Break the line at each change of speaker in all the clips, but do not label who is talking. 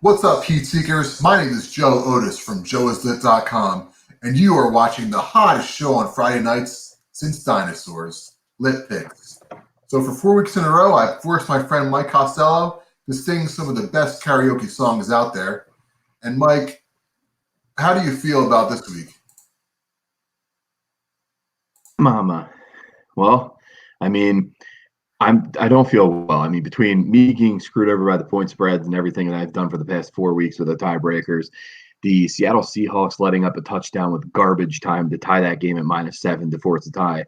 What's up, Heat Seekers? My name is Joe Otis from joeislit.com, and you are watching the hottest show on Friday nights since dinosaurs, Lit Picks. So for 4 weeks in a row, I forced my friend Mike Costello to sing some of the best karaoke songs out there. And Mike, how do you feel about this week?
Mama. Well, I mean, I don't feel well. I mean, between me getting screwed over by the point spreads and everything that I've done for the past 4 weeks with the tiebreakers, the Seattle Seahawks letting up a touchdown with garbage time to tie that game at -7 to force a tie,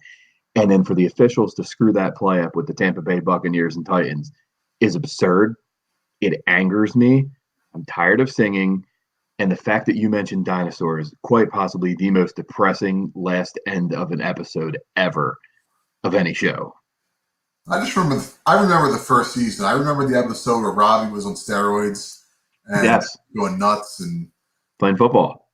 and then for the officials to screw that play up with the Tampa Bay Buccaneers and Titans is absurd. It angers me. I'm tired of singing. And the fact that you mentioned dinosaurs, quite possibly the most depressing last end of an episode ever of any show.
I remember the first season. I remember the episode where Robbie was on steroids and
Yes,
going nuts and
playing football.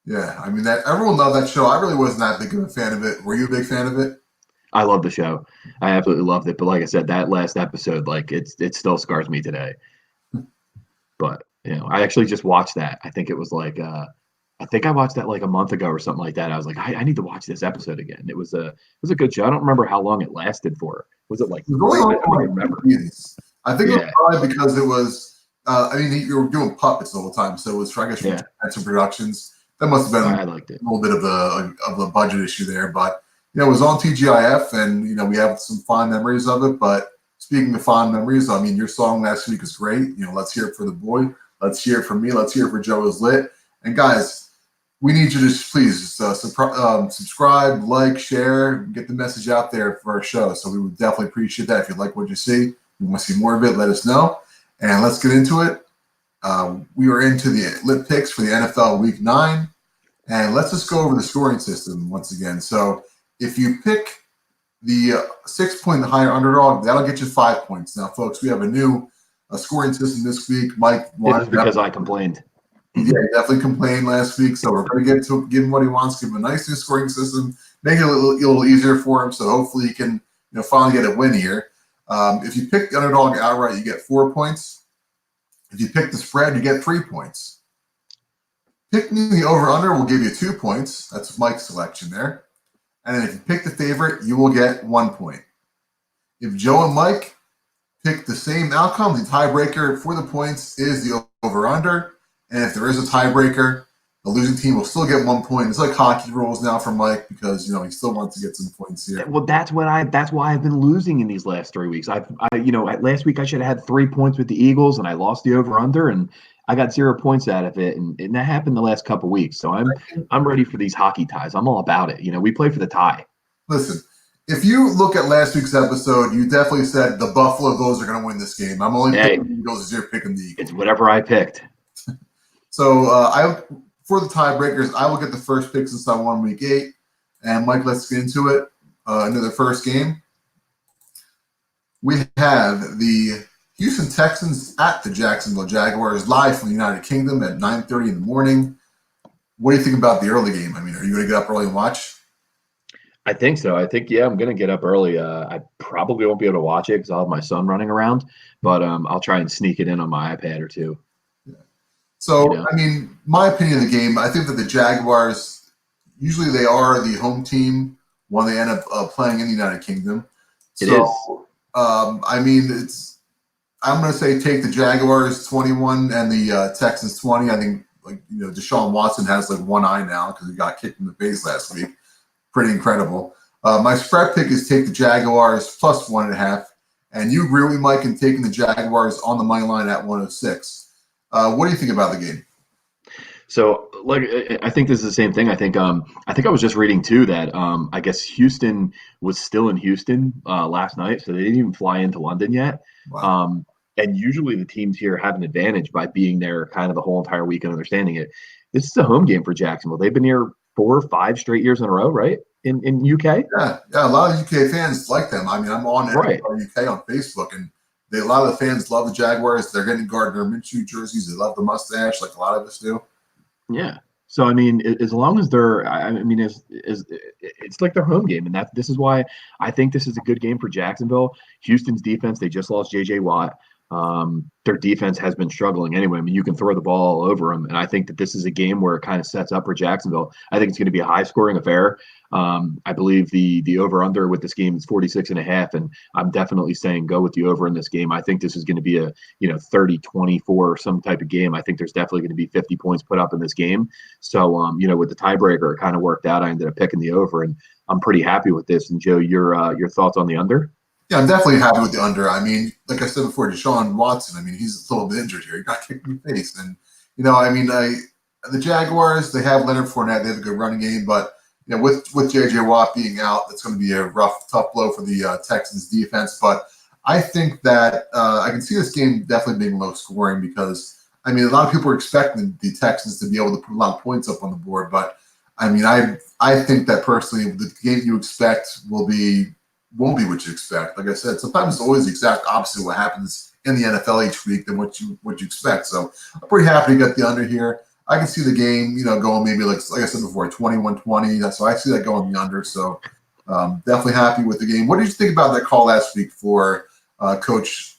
yeah, I mean that everyone loved that show. I really wasn't that big of a fan of it. Were you a big fan of it?
I love the show. I absolutely loved it. But like I said, that last episode, like it still scars me today. But I actually just watched that. I think it was like I think I watched that like a month ago or something like that. I was like, I need to watch this episode again. It was a good show. I don't remember how long it lasted for. Was it like
It was going
I
on
don't
for
even
like
remember.
2 seasons. I think it was
Yeah,
probably because it was. You were doing puppets the whole time, so it was I guess from
yeah.
Jackson Productions. That must have been
I liked it.
a little bit of a budget issue there, but it was on TGIF, and we have some fond memories of it. But speaking of fond memories, I mean, your song last week is great. Let's hear it for the boy. Let's hear it for me. Let's hear it for Joe is Lit. And guys, we need you to please subscribe, like, share, get the message out there for our show. So we would definitely appreciate that. If you like what you see, you want to see more of it, let us know. And let's get into it. We are into the Lit Picks for the NFL Week 9. And let's just go over the scoring system once again. So if you pick the 6-point higher underdog, that'll get you 5 points. Now, folks, we have a new scoring system this week. Mike
It is because I complained.
Yeah, he definitely complained last week, so we're going to give him what he wants, give him a nice new scoring system, make it a little easier for him, so hopefully he can finally get a win here. If you pick the underdog outright, you get 4 points. If you pick the spread, you get 3 points. Picking the over-under will give you 2 points. That's Mike's selection there. And then if you pick the favorite, you will get 1 point. If Joe and Mike pick the same outcome, the tiebreaker for the points is the over-under. And if there is a tiebreaker, the losing team will still get 1 point. It's like hockey rules now for Mike because he still wants to get some points here.
Well, that's why I've been losing in these last 3 weeks. Last week I should have had 3 points with the Eagles, and I lost the over under, and I got 0 points out of it, and that happened the last couple weeks. So I'm ready for these hockey ties. I'm all about it. We play for the tie.
Listen, if you look at last week's episode, you definitely said the Buffalo Bills are going to win this game. I'm only picking the Eagles as you're picking the Eagles.
It's whatever I picked.
So for the tiebreakers, I will get the first pick since I won Week 8. And Mike, let's get into it. Into the first game. We have the Houston Texans at the Jacksonville Jaguars live from the United Kingdom at 9:30 in the morning. What do you think about the early game? I mean, are you going to get up early and watch?
I think so. I think, I'm going to get up early. I probably won't be able to watch it because I'll have my son running around, but I'll try and sneak it in on my iPad or two.
So, I mean, my opinion of the game, I think that the Jaguars, usually they are the home team when they end up playing in the United Kingdom.
It is.
I mean, I'm going to say take the Jaguars 21 and the Texans 20. I think, Deshaun Watson has one eye now because he got kicked in the face last week. Pretty incredible. My spread pick is take the Jaguars plus 1.5. And you agree with me, Mike, in taking the Jaguars on the money line at 106. What do you think about the game?
So, I think this is the same thing. I think I was just reading too that I guess Houston was still in Houston last night, so they didn't even fly into London yet.
Wow.
And usually the teams here have an advantage by being there kind of the whole entire week and understanding it. This is a home game for Jacksonville. They've been here 4 or 5 straight years in a row, right? In UK.
Yeah, a lot of UK fans like them. I mean, I'm on UK on Facebook, and a lot of the fans love the Jaguars. They're getting Gardner Minshew jerseys. They love the mustache, like a lot of us do.
Yeah. So I mean, as long as they're, it's like their home game, and this is why I think this is a good game for Jacksonville. Houston's defense, they just lost J.J. Watt. Their defense has been struggling anyway. I mean, you can throw the ball all over them, and I think that this is a game where it kind of sets up for Jacksonville. I think it's going to be a high scoring affair. I believe the over under with this game is 46.5, and I'm definitely saying go with the over in this game. I think this is going to be a 30-24 or some type of game. I think there's definitely going to be 50 points put up in this game. So with the tiebreaker, it kind of worked out. I ended up picking the over, and I'm pretty happy with this. And Joe, your thoughts on the under?
Yeah, I'm definitely happy with the under. I mean, like I said before, Deshaun Watson, I mean, he's a little bit injured here. He got kicked in the face. And, the Jaguars, they have Leonard Fournette. They have a good running game. But, with J.J. Watt being out, that's going to be a rough, tough blow for the Texans defense. But I think that I can see this game definitely being low scoring because, a lot of people are expecting the Texans to be able to put a lot of points up on the board. But, I think that personally the game you expect won't be what you expect. Like I said, sometimes it's always the exact opposite of what happens in the NFL each week than what you expect. So I'm pretty happy to get the under here. I can see the game, going maybe like I said before, 21-20. So I see that going the under. So definitely happy with the game. What did you think about that call last week for Coach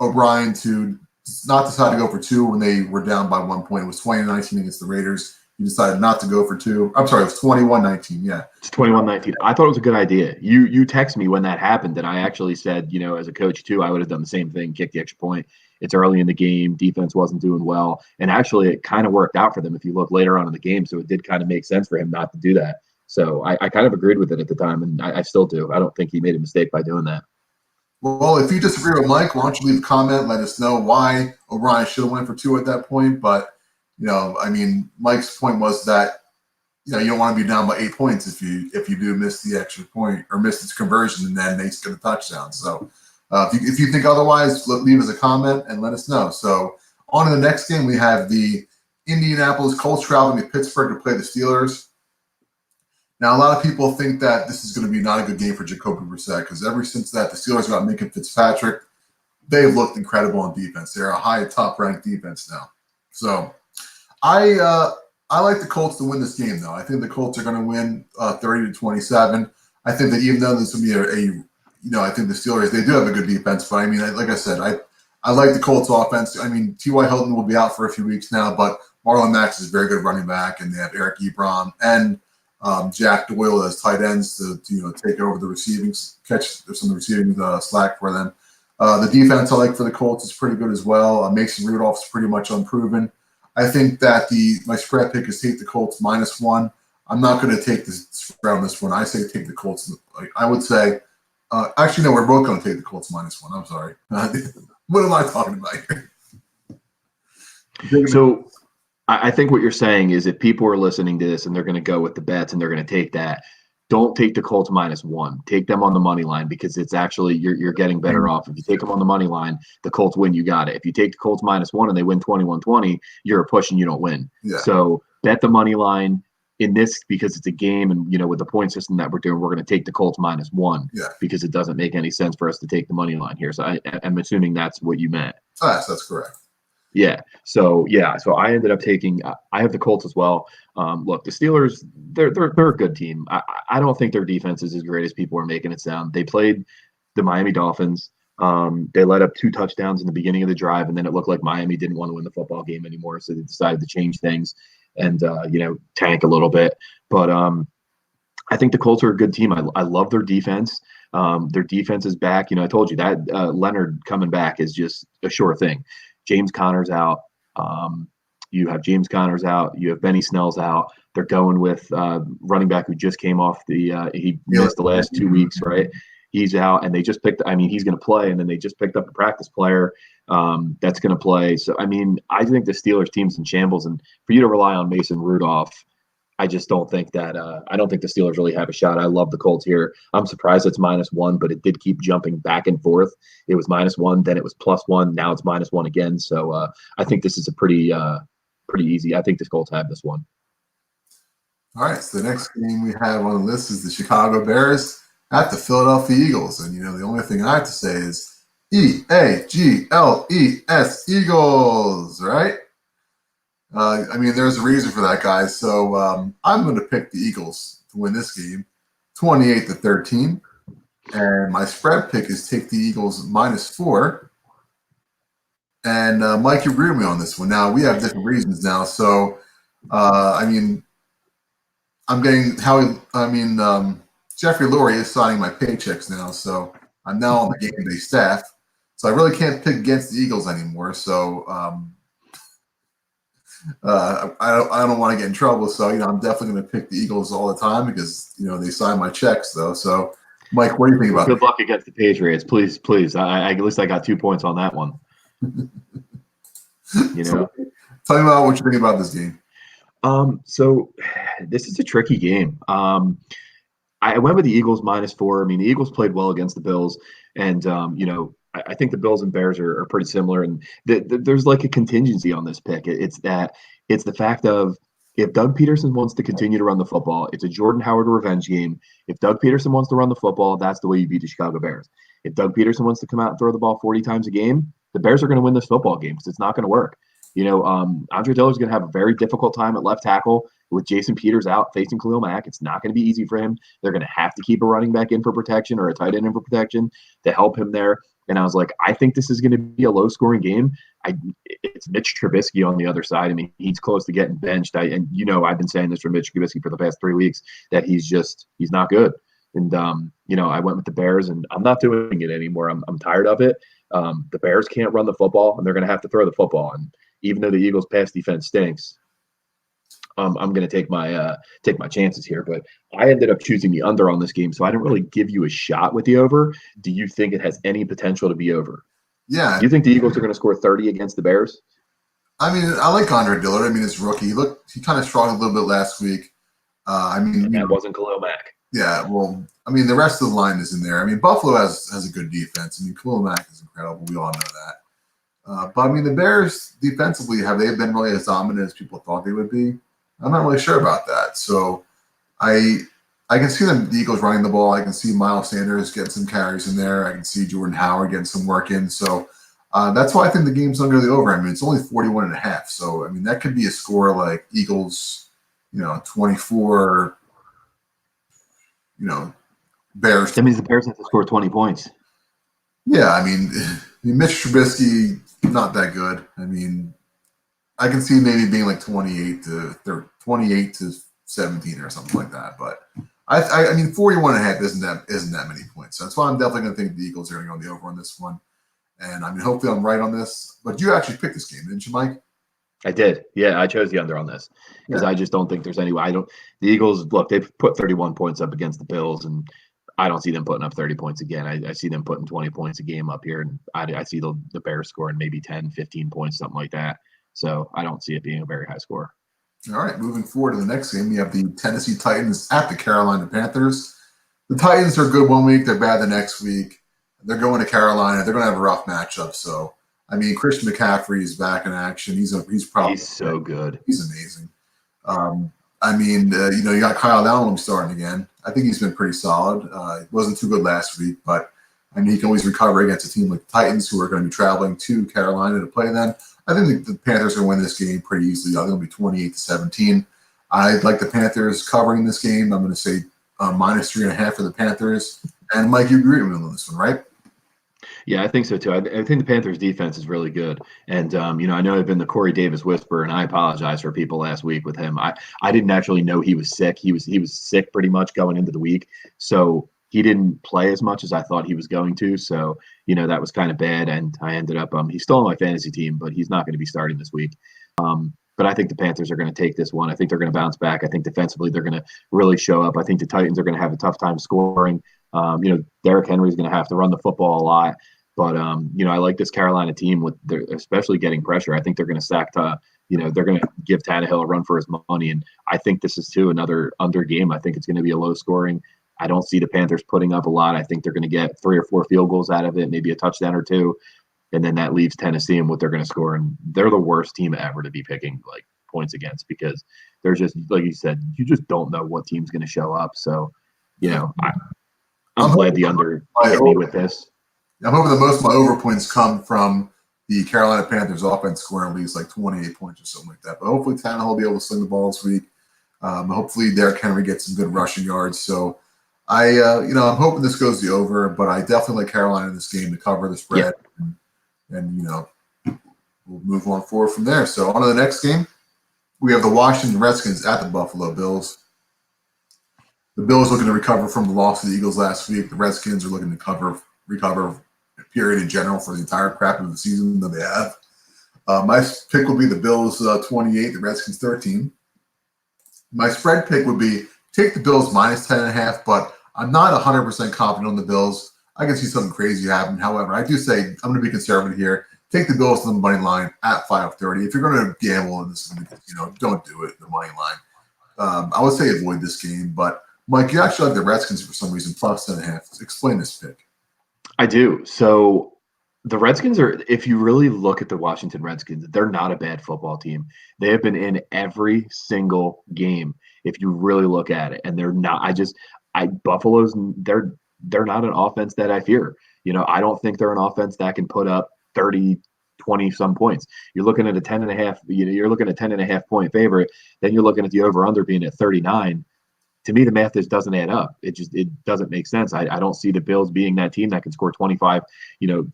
O'Brien to not decide to go for two when they were down by 1 point? It was 20-19 against the Raiders. You decided not to go for two. I'm sorry, it was 21-19. Yeah.
It's 21-19. I thought it was a good idea. You text me when that happened, and I actually said, as a coach too, I would have done the same thing, kick the extra point. It's early in the game. Defense wasn't doing well. And actually, it kind of worked out for them if you look later on in the game. So it did kind of make sense for him not to do that. So I kind of agreed with it at the time, and I still do. I don't think he made a mistake by doing that.
Well, if you disagree with Mike, why don't you leave a comment? Let us know why O'Brien should have went for two at that point. But, Mike's point was that, you don't want to be down by 8 points if you do miss the extra point or miss its conversion and then they get a touchdown. So if you think otherwise, leave us a comment and let us know. So on to the next game, we have the Indianapolis Colts traveling to Pittsburgh to play the Steelers. Now, a lot of people think that this is going to be not a good game for Jacoby Brissett because ever since that, the Steelers got Minka Fitzpatrick, they've looked incredible on defense. They're a high top-ranked defense now. So I like the Colts to win this game, though. I think the Colts are going to win 30-27. I think that even though this will be I think the Steelers, they do have a good defense. But, like I said, I like the Colts offense. T.Y. Hilton will be out for a few weeks now, but Marlon Mack is a very good running back, and they have Eric Ebron and Jack Doyle as tight ends to take over the receiving, catch some of the receiving slack for them. The defense I like for the Colts is pretty good as well. Mason Rudolph's pretty much unproven. I think that my spread pick is take the Colts -1. I'm not going to take the spread on this one. I say take the Colts. I would say, actually, no, we're both going to take the Colts -1. I'm sorry. What am I talking about here?
So I think what you're saying is if people are listening to this and they're going to go with the bets and they're going to take that, don't take the Colts -1. Take them on the money line because it's actually you're getting better off. If you take them on the money line, the Colts win, you got it. If you take the Colts -1 and they win 21-20, you're a push and you don't win.
Yeah.
So bet the money line in this because it's a game and with the point system that we're doing, we're going to take the Colts -1 because it doesn't make any sense for us to take the money line here. So I'm assuming that's what you meant.
Yes, that's correct.
Yeah. So I ended up taking. I have the Colts as well. Look, the Steelers, they're a good team. I don't think their defense is as great as people are making it sound. They played the Miami Dolphins. They let up 2 touchdowns in the beginning of the drive, and then it looked like Miami didn't want to win the football game anymore, so they decided to change things and tank a little bit. But I think the Colts are a good team. I love their defense. Their defense is back. I told you that Leonard coming back is just a sure thing. James Conner's out. You have James Conner's out. You have Benny Snell's out. They're going with running back who just came off he missed the last 2 weeks, right? He's out, and they just picked. He's going to play, and then they just picked up a practice player that's going to play. So, I think the Steelers team's in shambles, and for you to rely on Mason Rudolph, I just don't think that I don't think the Steelers really have a shot. I love the Colts here. I'm surprised it's -1, but it did keep jumping back and forth. It was -1, then it was +1, now it's -1 again. So I think this is a pretty easy. I think the Colts have this one.
All right, so the next game we have on the list is the Chicago Bears at the Philadelphia Eagles. And the only thing I have to say is EAGLES, Eagles, right? There's a reason for that, guys. So I'm going to pick the Eagles to win this game, 28-13. And my spread pick is take the Eagles -4. And Mike, you agree with me on this one. Now we have different reasons now. So, I mean, I'm getting how I mean, Jeffrey Lurie is signing my paychecks now, so I'm now on the game day staff. So I really can't pick against the Eagles anymore. So I don't want to get in trouble. So I'm definitely going to pick the Eagles all the time because they sign my checks though. So Mike, what do you think about
Good
it?
luck against the Patriots, please, please. At least I got 2 points on that one.
So, tell me about what you think about this game.
So this is a tricky game. I went with the Eagles -4. I mean, the Eagles played well against the Bills, and I think the Bills and Bears are pretty similar. And there's like a contingency on this pick. It's the fact of if Doug Peterson wants to continue to run the football, it's a Jordan Howard revenge game. If Doug Peterson wants to run the football, that's the way you beat the Chicago Bears. If Doug Peterson wants to come out and throw the ball 40 times a game, the Bears are going to win this football game because it's not going to work. Andre Dillard is going to have a very difficult time at left tackle with Jason Peters out facing Khalil Mack. It's not going to be easy for him. They're going to have to keep a running back in for protection or a tight end in for protection to help him there. And I was like, I think this is going to be a low-scoring game. It's Mitch Trubisky on the other side. I mean, he's close to getting benched. I've been saying this for Mitch Trubisky for the past 3 weeks that he's not good. And I went with the Bears, and I'm not doing it anymore. I'm tired of it. The Bears can't run the football, and they're going to have to throw the football. And even though the Eagles' pass defense stinks, I'm going to take my chances here. But I ended up choosing the under on this game, so I didn't really give you a shot with the over. Do you think it has any potential to be over?
Yeah.
Do you think the Eagles are going to score 30 against the Bears?
I mean, I like Andre Dillard. I mean, it's rookie. He kind of struggled a little bit last week.
That wasn't Khalil Mack.
Yeah, well, I mean, the rest of the line is in there. I mean, Buffalo has a good defense. I mean, Khalil Mack is incredible. We all know that. But I mean, the Bears defensively, have they been really as dominant as people thought they would be? I'm not really sure about that. So I can see the Eagles running the ball. I can see Miles Sanders getting some carries in there. I can see Jordan Howard getting some work in. So that's why I think the game's under the over. I mean, it's only 41.5. So I mean, that could be a score like Eagles, 24. Bears.
That means the Bears have to score 20 points.
Yeah, I mean, Mitch Trubisky not that good. I mean, I can see maybe being like 28 to 17 or something like that. But I mean, 41.5 isn't that many points. So that's why I'm definitely going to think the Eagles are going to go on the over on this one. And I mean, hopefully I'm right on this. But you actually picked this game, didn't you, Mike?
I did. Yeah, I chose the under on this because I just don't think there's any way. The Eagles, look, they've put 31 points up against the Bills, and I don't see them putting up 30 points again. I see them putting 20 points a game up here, and I see the Bears scoring maybe 10, 15 points, something like that. So I don't see it being a very high score.
All right, moving forward to the next game, we have the Tennessee Titans at the Carolina Panthers. The Titans are good one week, they're bad the next week. They're going to Carolina. They're going to have a rough matchup. So, I mean, Christian McCaffrey is back in action. He's
so good.
He's amazing. I mean, you got Kyle Allen starting again. I think he's been pretty solid. It wasn't too good last week, but I mean, he can always recover against a team like the Titans, who are going to be traveling to Carolina to play them. I think the Panthers are going to win this game pretty easily. I think it'll be 28-17. I like the Panthers covering this game. I'm going to say -3.5 for the Panthers. And Mike, you agree with me on this one, right?
Yeah, I think so too. I think the Panthers defense is really good. And, I know I've been the Corey Davis whisperer, and I apologize for people last week with him. I didn't actually know he was sick. He was sick pretty much going into the week. So he didn't play as much as I thought he was going to. So, that was kind of bad. And I ended up, he's still on my fantasy team, but he's not going to be starting this week. But I think the Panthers are going to take this one. I think they're going to bounce back. I think defensively they're going to really show up. I think the Titans are going to have a tough time scoring. Derrick Henry is going to have to run the football a lot. But, I like this Carolina team with especially getting pressure. I think they're going to sack they're going to give Tannehill a run for his money. And I think this is too another under game. I think it's going to be a low scoring. I don't see the Panthers putting up a lot. I think they're going to get 3 or 4 field goals out of it, maybe a touchdown or 2. And then that leaves Tennessee and what they're going to score. And they're the worst team ever to be picking like points against because they're just, like you said, you just don't know what team's going to show up. So, I'm glad the under hit me with this.
I'm hoping the most of my over points come from the Carolina Panthers offense scoring at least like 28 points or something like that. But hopefully Tannehill will be able to sling the ball this week. Hopefully Derrick Henry gets some good rushing yards. So I'm hoping this goes the over, but I definitely like Carolina in this game to cover the spread. Yeah. And we'll move on forward from there. So on to the next game. We have the Washington Redskins at the Buffalo Bills. The Bills looking to recover from the loss to the Eagles last week. The Redskins are looking to recover period in general for the entire crap of the season that they have. My pick will be the Bills 28, the Redskins 13. My spread pick would be take the Bills minus 10.5, but I'm not 100% confident on the Bills. I can see something crazy happen. However, I do say I'm going to be conservative here. Take the Bills on the money line at 5:30. If you're going to gamble on this, don't do it. The money line. I would say avoid this game. But Mike, you actually like the Redskins for some reason plus 10.5. Explain this pick.
I do. So the Redskins are, if you really look at the Washington Redskins, they're not a bad football team. They have been in every single game, if you really look at it. And they're not, Buffalo's, they're not an offense that I fear. I don't think they're an offense that can put up 30, 20 some points. You're looking at a 10.5, you're looking at 10.5 point favorite. Then you're looking at the over under being at 39. To me, the math just doesn't add up. It doesn't make sense. I don't see the Bills being that team that can score 25,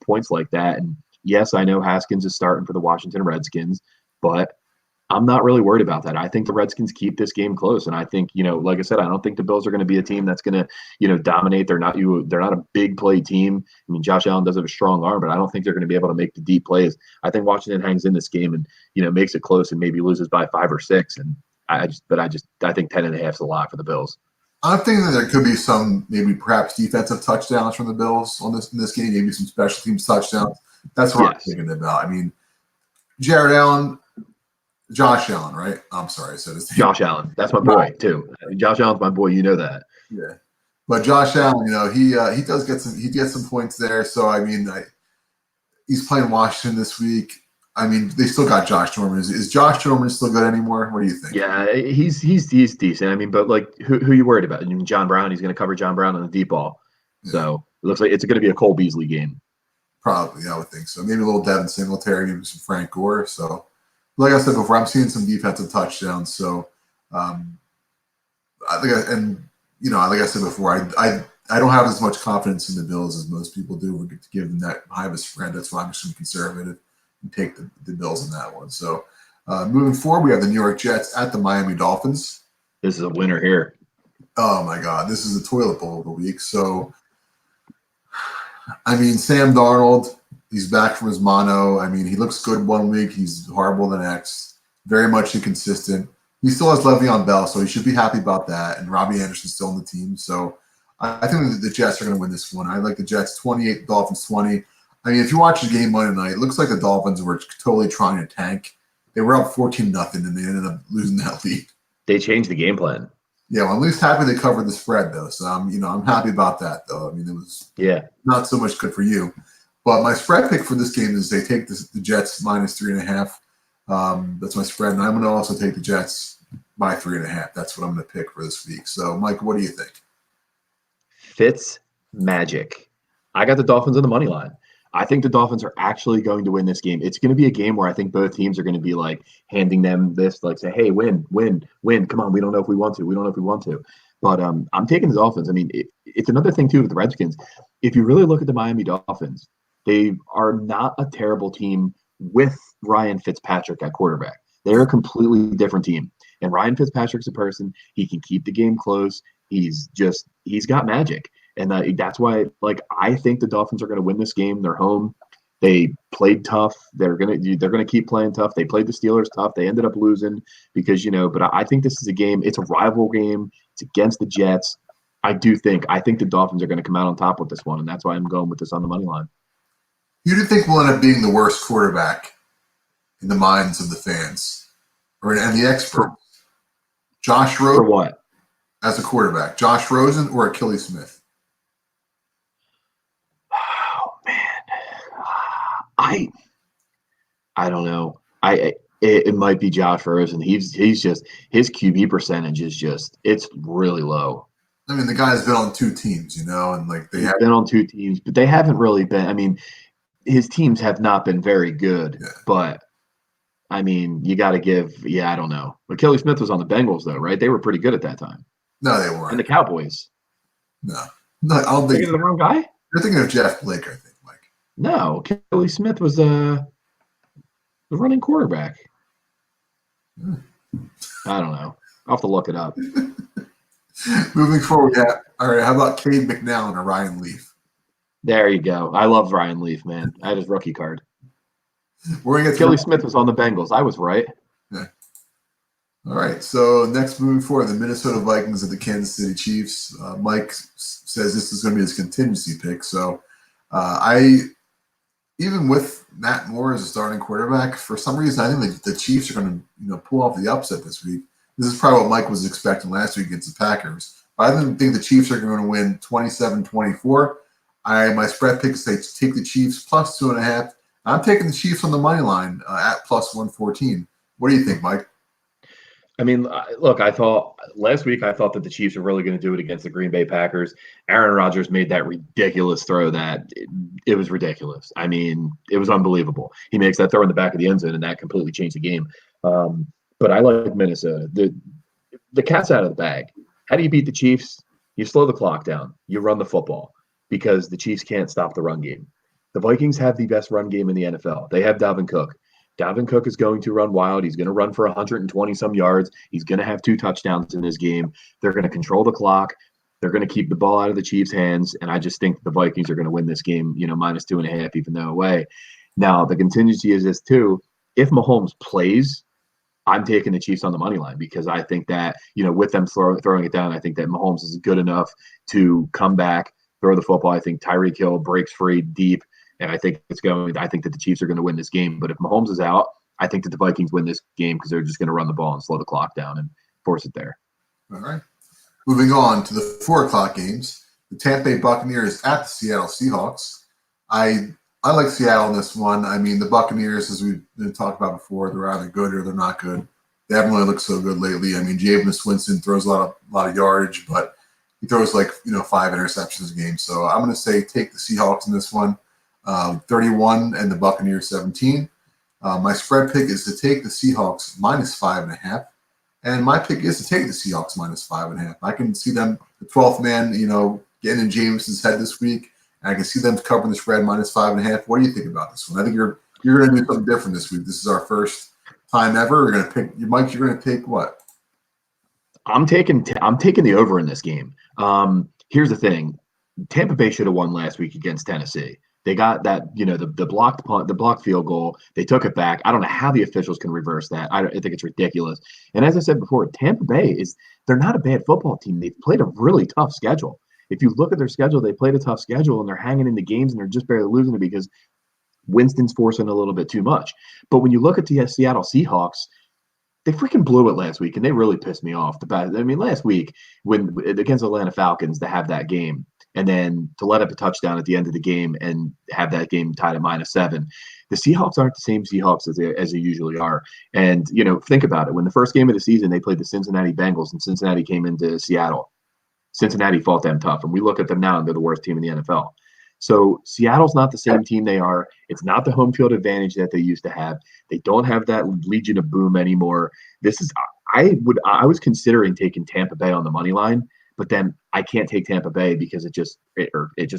points like that. And yes, I know Haskins is starting for the Washington Redskins, but I'm not really worried about that. I think the Redskins keep this game close. And I think, like I said, I don't think the Bills are going to be a team that's going to, dominate. They're not a big play team. I mean, Josh Allen does have a strong arm, but I don't think they're going to be able to make the deep plays. I think Washington hangs in this game and, makes it close and maybe loses by 5 or 6. And I think 10.5 is a lot for the Bills.
I'm thinking that there could be some perhaps defensive touchdowns from the Bills in this game, maybe some special teams touchdowns. That's what I'm thinking about. I mean, Josh Allen, right? I'm sorry, I said his name.
Josh Allen. That's my boy too. Josh Allen's my boy. You know that.
Yeah, but Josh Allen, he does get some points there. So I mean, he's playing Washington this week. I mean, they still got Josh Norman. Is Josh Norman still good anymore? What do you think?
Yeah, he's decent. I mean, but like, who you worried about? I mean, John Brown. He's going to cover John Brown on the deep ball. Yeah. So it looks like it's going to be a Cole Beasley game.
Probably, I would think so. Maybe a little Devin Singletary, maybe some Frank Gore. So, like I said before, I'm seeing some defensive touchdowns. So, I think, like I said before, I don't have as much confidence in the Bills as most people do. We get to give them that high of a spread. That's why I'm just going to be conservative and take the Bills in that one. So, moving forward, we have the New York Jets at the Miami Dolphins.
This is a winner here.
Oh my God, this is the toilet bowl of the week. So, I mean, Sam Darnold, he's back from his mono. I mean, he looks good one week. He's horrible the next. Very much inconsistent. He still has Le'Veon Bell, so he should be happy about that. And Robbie Anderson's still on the team. So I think that the Jets are going to win this one. I like the Jets 28, Dolphins 20. I mean, if you watch the game Monday night, it looks like the Dolphins were totally trying to tank. They were up 14-0, and they ended up losing that lead.
They changed the game plan.
Yeah, well, I'm at least happy they covered the spread, though. So, I'm happy about that, though. I mean, it was not so much good for you. But my spread pick for this game is they take the Jets minus 3.5. That's my spread. And I'm going to also take the Jets by 3.5. That's what I'm going to pick for this week. So, Mike, what do you think?
Fitz magic. I got the Dolphins on the money line. I think the Dolphins are actually going to win this game. It's going to be a game where I think both teams are going to be like handing them this, like say, hey, win. Come on. We don't know if we want to. But I'm taking the Dolphins. I mean, it's another thing, too, with the Redskins. If you really look at the Miami Dolphins, they are not a terrible team with Ryan Fitzpatrick at quarterback. They're a completely different team. And Ryan Fitzpatrick's a person. He can keep the game close. He's got magic. And that's why, I think the Dolphins are going to win this game. They're home. They played tough. They're gonna keep playing tough. They played the Steelers tough. They ended up losing because But I think this is a game. It's a rival game. It's against the Jets. I think the Dolphins are going to come out on top with this one, and that's why I'm going with this on the money line.
You do think we'll end up being the worst quarterback in the minds of the fans and the experts? Josh Rosen
for what?
As a quarterback, Josh Rosen or Achilles Smith?
Oh man, I don't know. It might be Josh Rosen. He's just his QB percentage is it's really low.
I mean, the guy's been on 2 teams, and they have
been on 2 teams, but they haven't really been. I mean, his teams have not been very good. Yeah. But I mean, you got to give. Yeah, I don't know. Achilles Smith was on the Bengals, though, right? They were pretty good at that time.
No, they weren't.
And the Cowboys.
No, I don't think
you're the wrong guy.
You're thinking of Jeff Blake, I think, Mike.
No, Achilles Smith was The running quarterback.
Hmm.
I don't know. I'll have to look it up.
Moving forward, yeah. All right, how about Cade McNown or Ryan Leaf?
There you go. I love Ryan Leaf, man. I had his rookie card.
We're gonna get to
Kelly Smith was on the Bengals. I was right.
yeah. All right, so next moving forward, the Minnesota Vikings and the Kansas City Chiefs. Mike says this is going to be his contingency pick. So I, even with Matt Moore as a starting quarterback, for some reason I think the Chiefs are going to pull off the upset this week. This is probably what Mike was expecting last week against the Packers. But I didn't think the Chiefs are going to win 27-24. My spread pick is they take the Chiefs plus 2.5. I'm taking the Chiefs on the money line at plus 114. What do you think, Mike?
I mean, look, I thought last week that the Chiefs were really going to do it against the Green Bay Packers. Aaron Rodgers made that ridiculous throw that it was ridiculous. I mean, it was unbelievable. He makes that throw in the back of the end zone, and that completely changed the game. But I like Minnesota. The cat's out of the bag. How do you beat the Chiefs? You slow the clock down. You run the football because the Chiefs can't stop the run game. The Vikings have the best run game in the NFL. They have Dalvin Cook. Dalvin Cook is going to run wild. He's going to run for 120 some yards. He's going to have 2 touchdowns in this game. They're going to control the clock. They're going to keep the ball out of the Chiefs' hands. And I just think the Vikings are going to win this game, minus 2.5, even though away. Now, the contingency is this too. If Mahomes plays, I'm taking the Chiefs on the money line because I think that, with them throwing it down, I think that Mahomes is good enough to come back, throw the football. I think Tyreek Hill breaks free deep. And I think that the Chiefs are going to win this game. But if Mahomes is out, I think that the Vikings win this game because they're just going to run the ball and slow the clock down and force it there.
All right. Moving on to the 4 o'clock games. The Tampa Bay Buccaneers at the Seattle Seahawks. I like Seattle in this one. I mean, the Buccaneers, as we've been talking about before, they're either good or they're not good. They haven't really looked so good lately. I mean, Jameis Winston throws a lot of yardage, but he throws 5 interceptions a game. So I'm going to say take the Seahawks in this one. 31 and the Buccaneers 17. My spread pick is to take the Seahawks minus 5.5. And my pick is to take the Seahawks minus 5.5. I can see them, the 12th man, getting in Jameson's head this week. And I can see them covering the spread minus 5.5. What do you think about this one? I think you're going to do something different this week. This is our first time ever. We're going to pick, Mike, you're going to take what?
I'm taking the over in this game. Here's the thing. Tampa Bay should have won last week against Tennessee. They got that, the blocked punt, the blocked field goal. They took it back. I don't know how the officials can reverse that. I think it's ridiculous. And as I said before, Tampa Bay they're not a bad football team. They've played a really tough schedule. If you look at their schedule, they played a tough schedule and they're hanging in the games and they're just barely losing it because Winston's forcing a little bit too much. But when you look at the Seattle Seahawks, they freaking blew it last week and they really pissed me off. Last week when against Atlanta Falcons to have that game, and then to let up a touchdown at the end of the game and have that game tied at -7. The Seahawks aren't the same Seahawks as they usually are. And, think about it. When the first game of the season, they played the Cincinnati Bengals and Cincinnati came into Seattle. Cincinnati fought them tough. And we look at them now and they're the worst team in the NFL. So Seattle's not the same team they are. It's not the home field advantage that they used to have. They don't have that Legion of Boom anymore. I was considering taking Tampa Bay on the money line, but then I can't take Tampa Bay because it just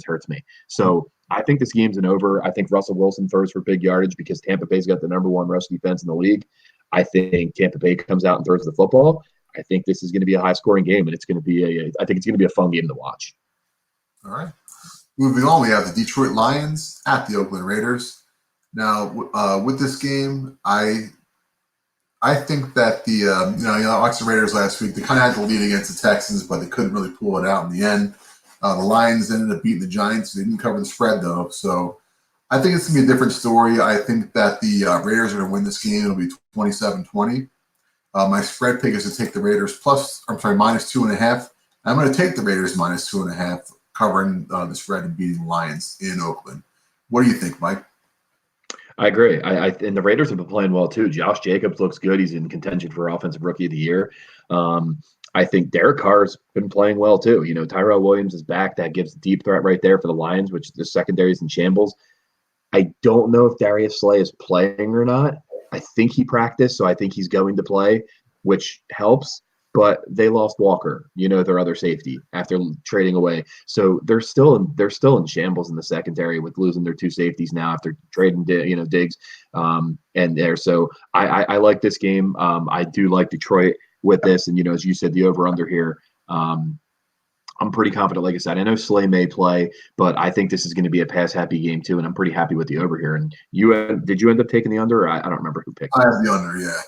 hurts me. So I think this game's an over. I think Russell Wilson throws for big yardage because Tampa Bay's got the #1 rush defense in the league. I think Tampa Bay comes out and throws the football. I think this is going to be a high-scoring game, and I think it's going to be a fun game to watch.
All right. Moving on, we have the Detroit Lions at the Oakland Raiders. Now, with this game, I think that the watched the Raiders last week. They kind of had the lead against the Texans, but they couldn't really pull it out in the end. The Lions ended up beating the Giants. They didn't cover the spread though, so I think it's gonna be a different story. I think that the Raiders are gonna win this game. It'll be 27-20. My spread pick is to take the Raiders minus 2.5. I'm going to take the Raiders minus 2.5, covering the spread and beating the Lions in Oakland. What do you think, Mike?
I agree. And the Raiders have been playing well too. Josh Jacobs looks good. He's in contention for Offensive Rookie of the Year. I think Derek Carr's been playing well too. Tyrell Williams is back. That gives a deep threat right there for the Lions, which the secondary is in shambles. I don't know if Darius Slay is playing or not. I think he practiced, so I think he's going to play, which helps. but they lost Walker, their other safety after trading away. So they're still in shambles in the secondary with losing their two safeties now after trading, Diggs, and there. So I like this game. I do like Detroit with this, and as you said, the over under here. I'm pretty confident. Like I said, I know Slay may play, but I think this is going to be a pass happy game too, and I'm pretty happy with the over here. And did you end up taking the under? Or I don't remember who picked
I
it.
have the under, yeah,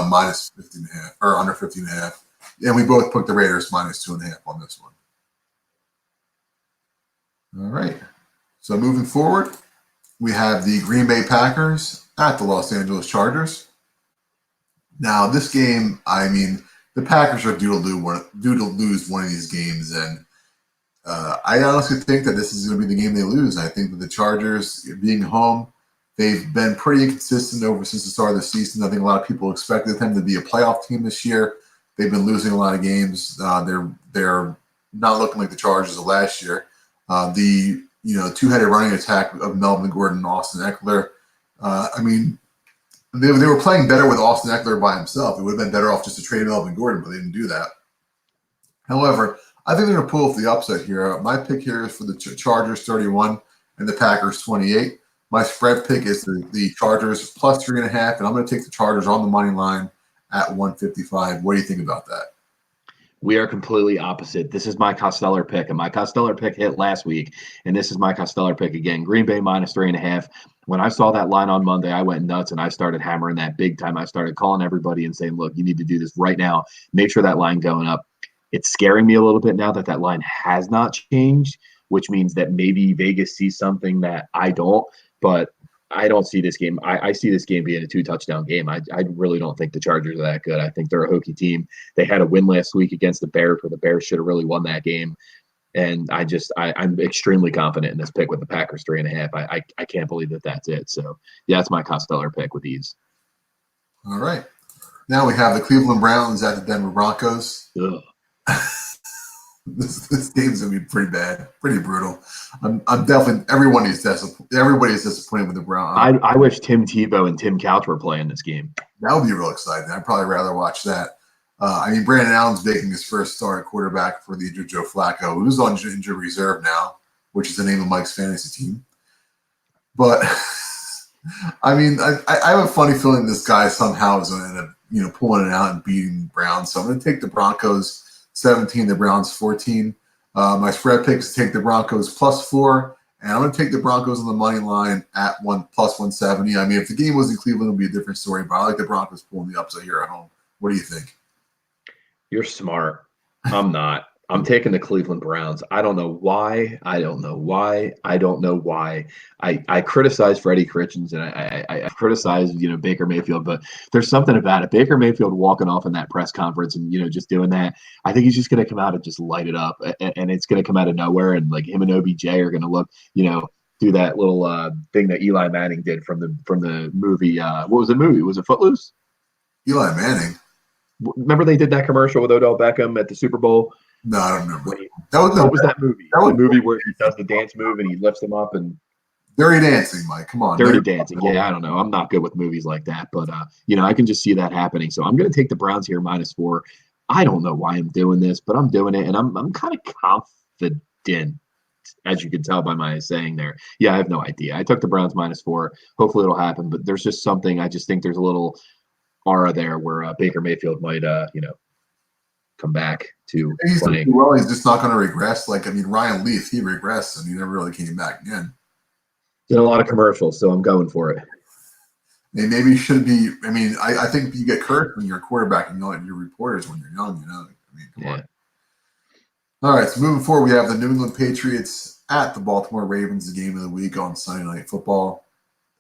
minus 15.5 or under 15.5. And we both put the Raiders minus 2.5 on this one. All right. So moving forward, we have the Green Bay Packers at the Los Angeles Chargers. Now, this game, I mean, the Packers are due to lose one of these games, and I honestly think that this is going to be the game they lose. I think that the Chargers, being home, they've been pretty inconsistent since the start of the season. I think a lot of people expected them to be a playoff team this year. They've been losing a lot of games. They're not looking like the Chargers of last year. The two-headed running attack of Melvin Gordon and Austin Eckler. I mean, they were playing better with Austin Eckler by himself. It would have been better off just to trade Melvin Gordon, but they didn't do that. However, I think they're going to pull off the upset here. My pick here is for the Chargers 31 and the Packers 28. My spread pick is the Chargers plus 3.5, and I'm going to take the Chargers on the money line at 155. What do you think about that?
We are completely opposite. This is my Costellar pick, and my Costellar pick hit last week, and this is my Costellar pick again. Green Bay minus 3.5. When I saw that line on Monday, I went nuts, and I started hammering that big time. I started calling everybody and saying, look, you need to do this right now. Make sure that line going up. It's scaring me a little bit now that line has not changed, which means that maybe Vegas sees something that I don't, but I don't see this game. I see this game being a 2-touchdown game. I really don't think the Chargers are that good. I think they're a hokey team. They had a win last week against the Bears where the Bears should have really won that game. And I'm extremely confident in this pick with the Packers 3.5. I can't believe that's it. So yeah, that's my Costellar pick with ease.
All right. Now we have the Cleveland Browns at the Denver Broncos. This game's gonna be pretty bad, pretty brutal. I'm definitely everybody's disappointed with the Browns.
I wish Tim Tebow and Tim Couch were playing this game.
That would be real exciting. I'd probably rather watch that. I mean, Brandon Allen's making his first start at quarterback for the injured Joe Flacco, who's on injured reserve now, which is the name of Mike's fantasy team. But I mean, I have a funny feeling this guy somehow is going to end up, pulling it out and beating the Browns. So I'm going to take the Broncos 17, the Browns 14. My spread pick is to take the Broncos +4, and I'm going to take the Broncos on the money line at plus 170. I mean, if the game was in Cleveland, it would be a different story, but I like the Broncos pulling the upset here at home. What do you think?
You're smart. I'm not. I'm taking the Cleveland Browns. I don't know why. I criticize Freddie Kitchens and I criticize, Baker Mayfield, but there's something about it. Baker Mayfield walking off in that press conference and, just doing that. I think he's just going to come out and just light it up, and it's going to come out of nowhere. And like him and OBJ are going to look, do that little thing that Eli Manning did from the movie. What was the movie? Was it Footloose?
Eli Manning.
Remember they did that commercial with Odell Beckham at the Super Bowl?
No, I don't remember.
What was that movie? The movie where he does the dance move and he lifts them up and
Dirty Dancing, Mike. Come on.
Dirty Dancing. Yeah, I don't know. I'm not good with movies like that, but I can just see that happening. So I'm going to take the Browns here -4. I don't know why I'm doing this, but I'm doing it, and I'm kind of confident, as you can tell by my saying there. Yeah, I have no idea. I took the Browns -4. Hopefully it'll happen, but there's just something. I just think there's a little aura there where Baker Mayfield might, come back to playing.
Well, he's just not going to regress. Ryan Leaf, he regressed and he never really came back again.
Did a lot of commercials, so I'm going for it.
And maybe you should be. I mean, I think you get cursed when you're a quarterback and you're reporters when you're young. Come on. All right, so moving forward, we have the New England Patriots at the Baltimore Ravens, the game of the week on Sunday Night Football.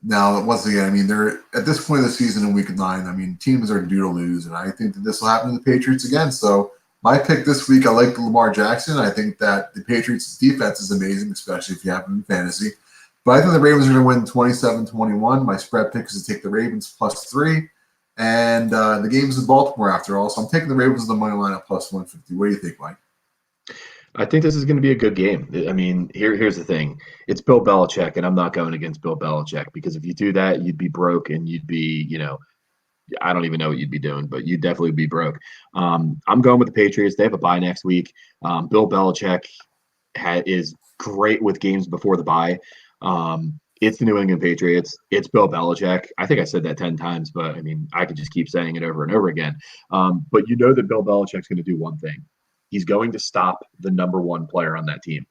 Now, once again, they're at this point of the season in week 9. Teams are due to lose, and I think that this will happen to the Patriots again. So my pick this week, I like Lamar Jackson. I think that the Patriots' defense is amazing, especially if you have them in fantasy. But I think the Ravens are going to win 27-21. My spread pick is to take the Ravens +3. And the game's in Baltimore after all. So I'm taking the Ravens on the money line at +150. What do you think, Mike?
I think this is going to be a good game. Here's the thing. It's Bill Belichick, and I'm not going against Bill Belichick because if you do that, you'd be broke and you'd be, I don't even know what you'd be doing, but you'd definitely be broke. I'm going with the Patriots. They have a bye next week. Bill Belichick is great with games before the bye. It's the New England Patriots. It's Bill Belichick. I think I said that 10 times, but I mean, I could just keep saying it over and over again. But you know that Bill Belichick's going to do one thing. He's going to stop the number one player on that team.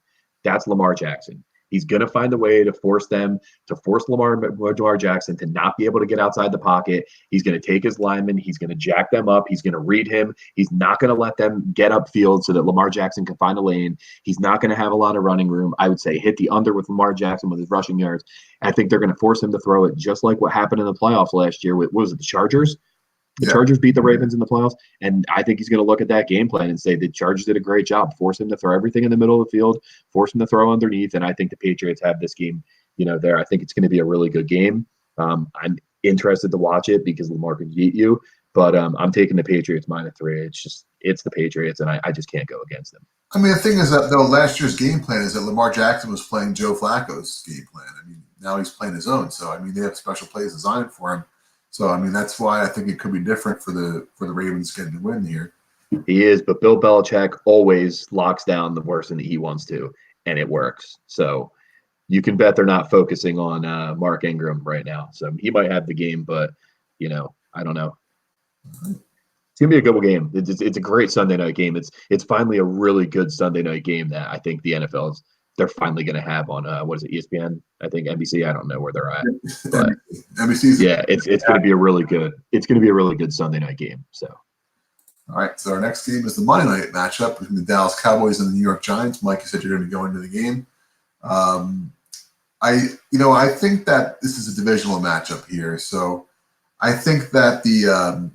That's Lamar Jackson. He's going to find a way to force Lamar Jackson to not be able to get outside the pocket. He's going to take his linemen. He's going to jack them up. He's going to read him. He's not going to let them get upfield so that Lamar Jackson can find a lane. He's not going to have a lot of running room. I would say hit the under with Lamar Jackson with his rushing yards. I think they're going to force him to throw it just like what happened in the playoffs last year with, what was it, the Chargers? The Chargers beat the Ravens in the playoffs, and I think he's going to look at that game plan and say the Chargers did a great job. Force him to throw everything in the middle of the field, force him to throw underneath, and I think the Patriots have this game, there. I think it's going to be a really good game. I'm interested to watch it because Lamar can beat you, but I'm taking the Patriots -3. It's the Patriots, and I just can't go against them.
I mean, the thing is that, though, last year's game plan is that Lamar Jackson was playing Joe Flacco's game plan. I mean, now he's playing his own. So, I mean, they have special plays designed for him. So, I mean, that's why I think it could be different for the Ravens getting the win here.
He is, but Bill Belichick always locks down the person that he wants to, and it works. So you can bet they're not focusing on Mark Ingram right now. So he might have the game, but, I don't know. It's gonna be a good game. It's a great Sunday night game. It's finally a really good Sunday night game that I think the NFL they're finally going to have on what is it, ESPN? I think NBC. I don't know where they're at, but
NBC's
it's going to be a really good Sunday night game. So,
all right. So our next game is the Monday night matchup between the Dallas Cowboys and the New York Giants. Mike, you said you're going to go into the game. I think that this is a divisional matchup here. So I think that the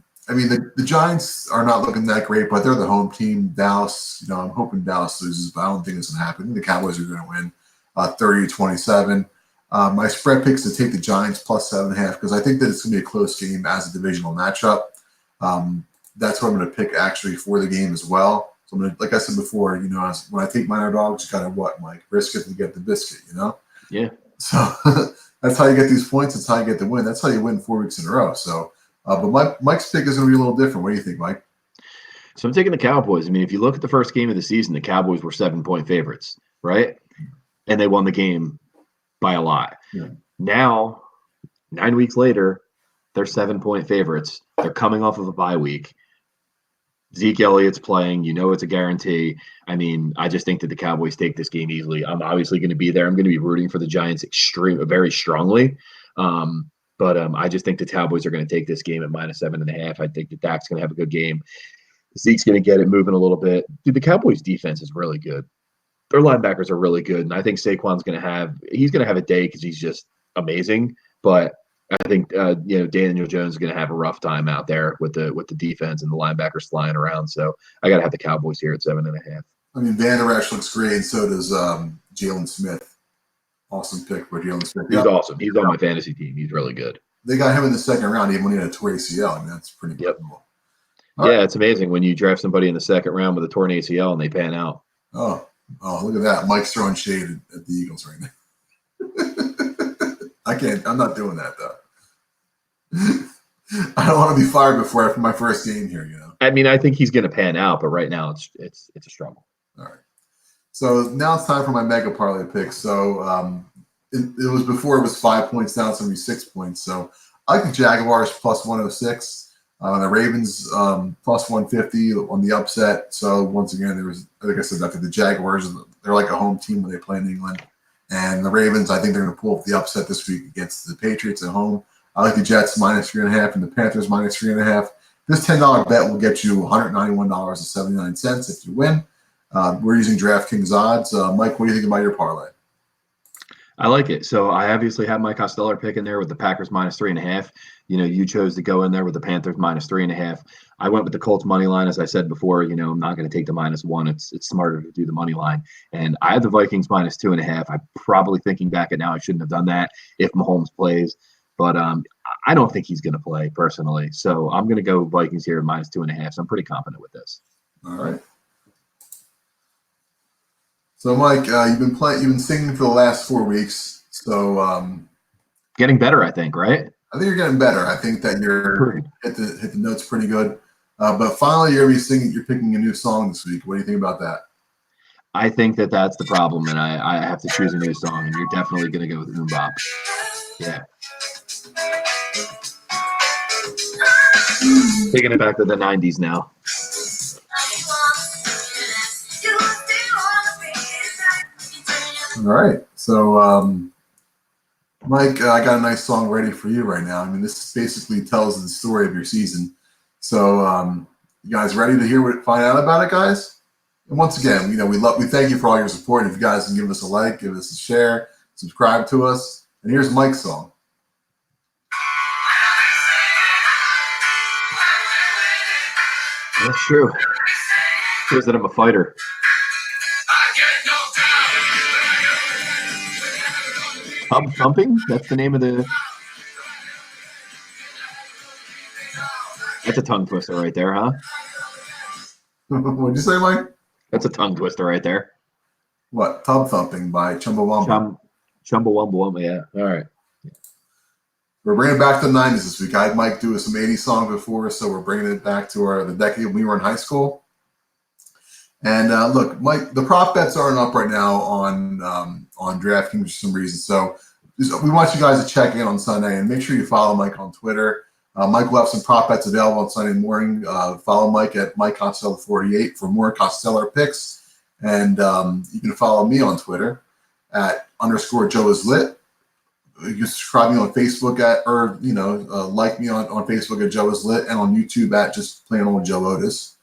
Giants are not looking that great, but they're the home team. Dallas, I'm hoping Dallas loses, but I don't think it's going to happen. The Cowboys are going to win 30-27. My spread picks to take the Giants +7.5 because I think that it's going to be a close game as a divisional matchup. That's what I'm going to pick actually for the game as well. So I'm going to, like I said before, when I take minor dogs, you got to Mike? Risk it to get the biscuit,
Yeah.
So that's how you get these points. That's how you get the win. That's how you win 4 weeks in a row. So. But Mike's pick is going to be a little different. What do you think, Mike?
So I'm taking the Cowboys. I mean, if you look at the first game of the season, the Cowboys were 7-point favorites, right? And they won the game by a lot.
Yeah.
Now, 9 weeks later, they're 7-point favorites. They're coming off of a bye week. Zeke Elliott's playing. It's a guarantee. I mean, I just think that the Cowboys take this game easily. I'm obviously going to be there. I'm going to be rooting for the Giants very strongly. But I just think the Cowboys are going to take this game at -7.5. I think that Dak's going to have a good game. Zeke's going to get it moving a little bit. Dude, the Cowboys' defense is really good. Their linebackers are really good, and I think Saquon's going to have a day because he's just amazing. But I think Daniel Jones is going to have a rough time out there with the defense and the linebackers flying around. So I got to have the Cowboys here at 7.5.
I mean, Van Der Esch looks great, and so does Jalen Smith. Awesome pick for Jalen Smith.
He's awesome. He's on my fantasy team. He's really good.
They got him in the second round even when he had a torn ACL. I mean, that's pretty incredible.
Yeah, it's amazing when you draft somebody in the second round with a torn ACL and they pan out.
Oh, look at that. Mike's throwing shade at the Eagles right now. I'm not doing that, though. I don't want to be fired before my first game here,
I mean, I think he's going to pan out, but right now it's a struggle.
All right. So now it's time for my mega parlay pick. So it was before it was 5 points. Now it's going to be 6 points. So I like the Jaguars +106. The Ravens +150 on the upset. So once again, like I said, I think the Jaguars, they're like a home team when they play in England. And the Ravens, I think they're going to pull up the upset this week against the Patriots at home. I like the Jets -3.5 and the Panthers -3.5. This $10 bet will get you $191.79 if you win. We're using DraftKings odds. Mike, what do you think about your parlay?
I like it. So I obviously have my Costello pick in there with the Packers -3.5. You chose to go in there with the Panthers -3.5. I went with the Colts money line, as I said before. I'm not going to take the -1. It's smarter to do the money line. And I had the Vikings -2.5. I'm probably thinking back at now I shouldn't have done that if Mahomes plays. But I don't think he's going to play personally. So I'm going to go Vikings here at -2.5. So I'm pretty confident with this.
All right. So, Mike, you've been singing for the last 4 weeks. So,
getting better, I think, right?
I think you're getting better. I think that you're
Improving.
hit the notes pretty good. But finally, you're singing. You're picking a new song this week. What do you think about that?
I think that that's the problem, and I have to choose a new song, and you're definitely going to go with MMMBop. Yeah. Taking it back to the 90s now.
All right. So, Mike, I got a nice song ready for you right now. I mean, this basically tells the story of your season. So, you guys ready to find out about it, guys? And once again, we thank you for all your support. If you guys can give us a like, give us a share, subscribe to us. And here's Mike's song.
That's true. Shows that I'm a fighter. Hub Thumping? That's the name of the... That's a tongue twister right there, huh?
What'd you say, Mike?
That's a tongue twister right there.
What? Tub Thumping by Chumbawamba.
Chumbawamba, yeah. All right.
We're bringing it back to the 90s this week. I had Mike do some 80s songs before, so we're bringing it back to the decade when we were in high school. And look, Mike, the prop bets aren't up right now on DraftKings for some reason. So we want you guys to check in on Sunday and make sure you follow Mike on Twitter. Mike will have some prop bets available on Sunday morning. Follow Mike at Mike Costello 48 for more Costello picks. And you can follow me on Twitter at _Joe is lit. You can subscribe me on Facebook like me on Facebook at Joe is lit and on YouTube at just plain old Joe Otis.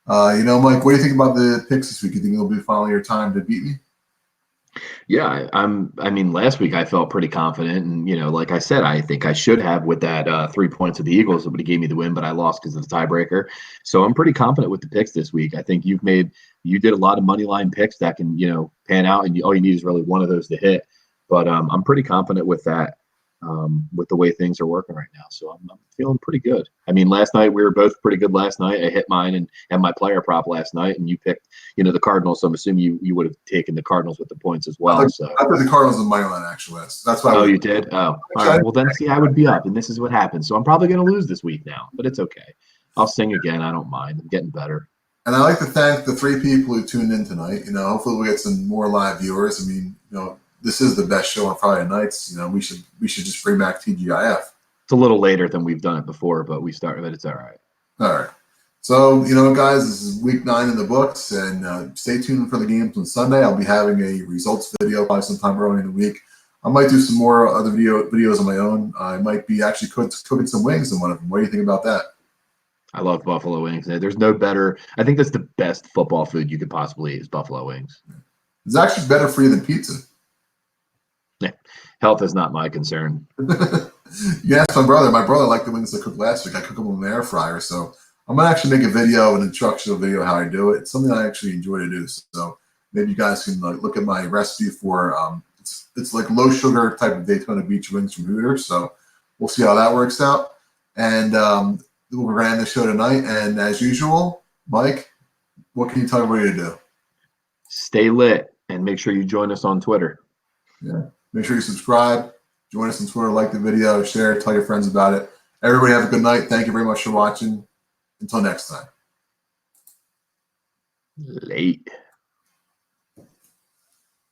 Mike, what do you think about the picks this week? You think it'll be finally your time to beat me?
Yeah, I mean, last week I felt pretty confident, and like I said, I think I should have with that 3 points of the Eagles that would have gave me the win, but I lost because of the tiebreaker. So I'm pretty confident with the picks this week. I think you did a lot of money line picks that can pan out, and all you need is really one of those to hit. But I'm pretty confident with that, with the way things are working right now. So I'm feeling pretty good. I mean, last night we were both pretty good last night. I hit mine and my player prop last night, and you picked, the Cardinals. So I'm assuming you would have taken the Cardinals with the points as well.
I put the Cardinals in my line, actually. That's why.
Oh, you did? Oh, all right. Well, then see, I would be up, and this is what happened. So I'm probably going to lose this week now, but it's okay. I'll sing again. I don't mind. I'm getting better.
And I'd like to thank the 3 people who tuned in tonight. Hopefully we'll get some more live viewers. I mean, this is the best show on Friday nights. We should just bring back TGIF.
It's a little later than we've done it before, but we started, but it's all right.
All right. So, guys, this is week 9 in the books, and stay tuned for the games on Sunday. I'll be having a results video probably sometime early in the week. I might do some more other videos on my own. I might be actually cooking some wings in one of them. What do you think about that?
I love buffalo wings. There's no better. I think that's the best football food you could possibly eat is buffalo wings.
It's actually better for you than pizza.
Yeah. Health is not my concern.
Yes, my brother liked the wings I cooked last week. I cook them in the air fryer. So I'm going to actually make an instructional video how I do it. It's something I actually enjoy to do. So maybe you guys can look at my recipe for, it's like low sugar type of Daytona Beach wings from Hooters. So we'll see how that works out. And we're going to end the show tonight. And as usual, Mike, what can you tell everybody to do?
Stay lit and make sure you join us on Twitter.
Yeah. Make sure you subscribe, join us on Twitter, like the video, share, tell your friends about it. Everybody have a good night. Thank you very much for watching. Until next time.
Late.